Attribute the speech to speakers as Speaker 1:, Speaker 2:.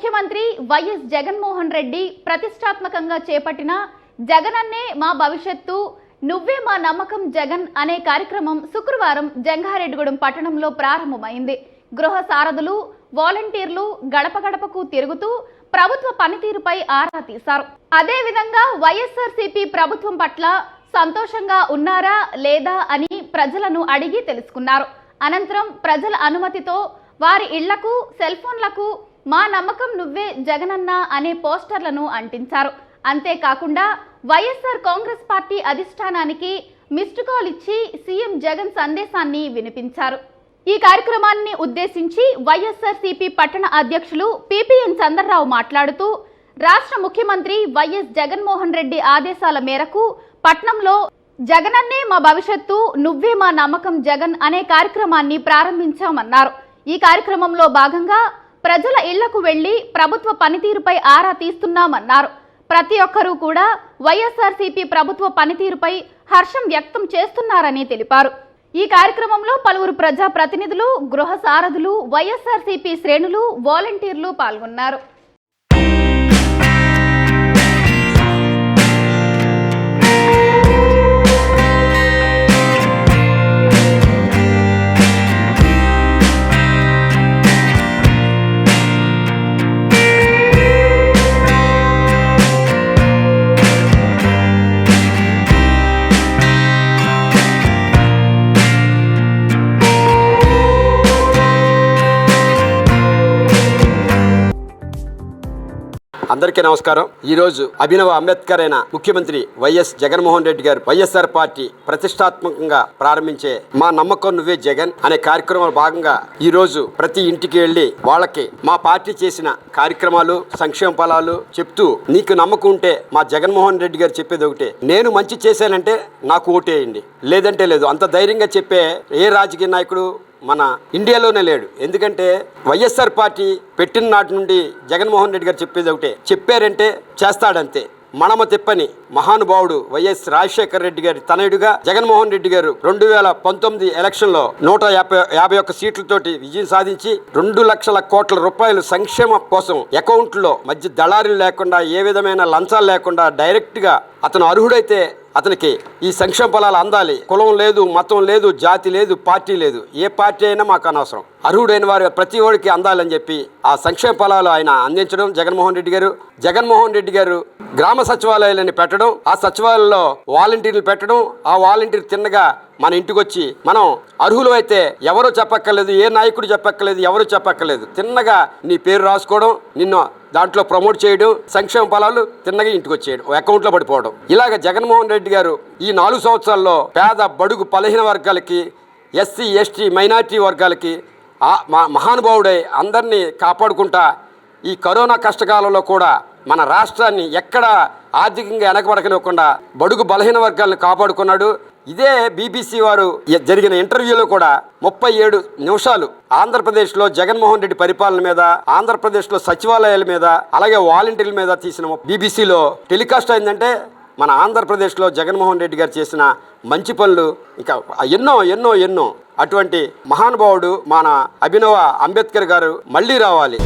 Speaker 1: ముఖ్యమంత్రి వైఎస్ జగన్మోహన్ రెడ్డి ప్రతిష్టాత్మకంగా చేపట్టిన జగనన్నే మా భవిష్యత్తు నువ్వే మా నమ్మకం జగన్ అనే కార్యక్రమం శుక్రవారం జంగారెడ్డిగూడెం పట్టణంలో ప్రారంభమైంది. గృహ సారథులు, వాలంటీర్లు గడప గడపకు తిరుగుతూ ప్రభుత్వ పనితీరుపై ఆరా తీశారు. అదే విధంగా వైఎస్ఆర్సీపీ ప్రభుత్వం పట్ల సంతోషంగా ఉన్నారా లేదా అని ప్రజలను అడిగి తెలుసుకున్నారు. అనంతరం ప్రజల అనుమతితో వారి ఇళ్లకు, సెల్ ఫోన్లకు మా నమ్మకం నువ్వే జగనన్న అనే పోస్టర్లను అంటించారు. అంతేకాకుండా వైఎస్ఆర్ కాంగ్రెస్ పార్టీ అధిష్టానానికి మిస్డ్ కాల్ ఇచ్చి సీఎం జగన్ సందేశాన్ని వినిపించారు. ఈ కార్యక్రమాన్ని ఉద్దేశించి వైఎస్ఆర్సీపీ పట్టణ అధ్యక్షులు పిపిఎన్ చంద్రరావు మాట్లాడుతూ, రాష్ట్ర ముఖ్యమంత్రి వైఎస్ జగన్మోహన్ రెడ్డి ఆదేశాల మేరకు పట్నంలో జగనన్నే మా భవిష్యత్తు నువ్వే మా నమ్మకం జగన్ అనే కార్యక్రమాన్ని ప్రారంభించామన్నారు. ఈ కార్యక్రమంలో భాగంగా ప్రజల ఇళ్లకు వెళ్లి ప్రభుత్వ పనితీరుపై ఆరా తీస్తున్నామన్నారు. ప్రతి ఒక్కరూ కూడా వైఎస్ఆర్సీపీ ప్రభుత్వ పనితీరుపై హర్షం వ్యక్తం చేస్తున్నారని తెలిపారు. ఈ కార్యక్రమంలో పలువురు ప్రజా ప్రతినిధులు, గృహ సారథులు, వైఎస్ఆర్సీపీ శ్రేణులు, వాలంటీర్లు పాల్గొన్నారు.
Speaker 2: అందరికీ నమస్కారం. ఈరోజు అభినవ అంబేద్కర్ అయిన ముఖ్యమంత్రి వైఎస్ జగన్మోహన్ రెడ్డి గారు వైఎస్ఆర్ పార్టీ ప్రతిష్టాత్మకంగా ప్రారంభించే మా నమ్మకం నువ్వే జగన్ అనే కార్యక్రమంలో భాగంగా ఈరోజు ప్రతి ఇంటికి వెళ్లి వాళ్ళకి మా పార్టీ చేసిన కార్యక్రమాలు, సంక్షేమ ఫలాలు చెప్తూ, నీకు నమ్మకం ఉంటే మా జగన్మోహన్ రెడ్డి గారు చెప్పేది ఒకటే, నేను మంచి చేశానంటే నాకు ఓటేయండి, లేదంటే లేదు. అంత ధైర్యంగా చెప్పే ఏ రాజకీయ నాయకుడు మన ఇండియాలోనే లేడు. ఎందుకంటే వైఎస్ఆర్ పార్టీ పెట్టిన నాటి నుండి జగన్మోహన్ రెడ్డి గారు చెప్పేది ఒకటే, చెప్పారంటే చేస్తాడంతే. మడమ తిప్పని మహానుభావుడు వైఎస్ రాజశేఖర రెడ్డి గారి తనయుడుగా జగన్మోహన్ రెడ్డి గారు 2019 ఎలక్షన్లో 151 సీట్లతోటి విజయం సాధించి 2 లక్షల కోట్ల రూపాయలు సంక్షేమ కోసం అకౌంట్లో మధ్య దళారీలు లేకుండా, ఏ విధమైన లంచాలు లేకుండా డైరెక్ట్గా అతను అర్హుడైతే అతనికి ఈ సంక్షేమ ఫలాలు అందాలి. కులం లేదు, మతం లేదు, జాతి లేదు, పార్టీ లేదు. ఏ పార్టీ అయినా మాకు అనవసరం, అర్హుడైన వారు ప్రతి ఒడికి అందాలని చెప్పి ఆ సంక్షేమ ఫలాలు ఆయన అందించడం జగన్మోహన్ రెడ్డి గారు గ్రామ సచివాలయాలని పెట్టడం, ఆ సచివాలయంలో వాలంటీర్లు పెట్టడం, ఆ వాలంటీర్ తిన్నగా మన ఇంటికి వచ్చి మనం అర్హులు అయితే ఎవరో చెప్పక్కర్లేదు, ఏ నాయకుడు చెప్పక్కర్లేదు, ఎవరు చెప్పక్కర్లేదు, తిన్నగా నీ పేరు రాసుకోవడం, నిన్ను దాంట్లో ప్రమోట్ చేయడం, సంక్షేమ ఫలాలు తిన్నగా ఇంటికి వచ్చేయడం, అకౌంట్లో పడిపోవడం. ఇలాగ జగన్మోహన్ రెడ్డి గారు ఈ 4 సంవత్సరాల్లో పేద, బడుగు, బలహీన వర్గాలకి, ఎస్సీ, ఎస్టీ, మైనారిటీ వర్గాలకి మహానుభావుడై అందరినీ కాపాడుకుంటా ఈ కరోనా కష్టకాలంలో కూడా మన రాష్ట్రాన్ని ఎక్కడ ఆర్థికంగా వెనకబడకనివ్వకుండా బడుగు బలహీన వర్గాలను కాపాడుకున్నాడు. ఇదే బీబీసీ వారు జరిగిన ఇంటర్వ్యూలో కూడా 37 నిమిషాలు ఆంధ్రప్రదేశ్లో జగన్మోహన్ రెడ్డి పరిపాలన మీద, ఆంధ్రప్రదేశ్లో సచివాలయాల మీద, అలాగే వాలంటీర్ల మీద తీసిన బీబీసీలో టెలికాస్ట్ అయిందంటే మన ఆంధ్రప్రదేశ్లో జగన్మోహన్ రెడ్డి గారు చేసిన మంచి పనులు ఇంకా ఎన్నో అటువంటి మహానుభావుడు మన అభినవ అంబేద్కర్ గారు మళ్ళీ రావాలి.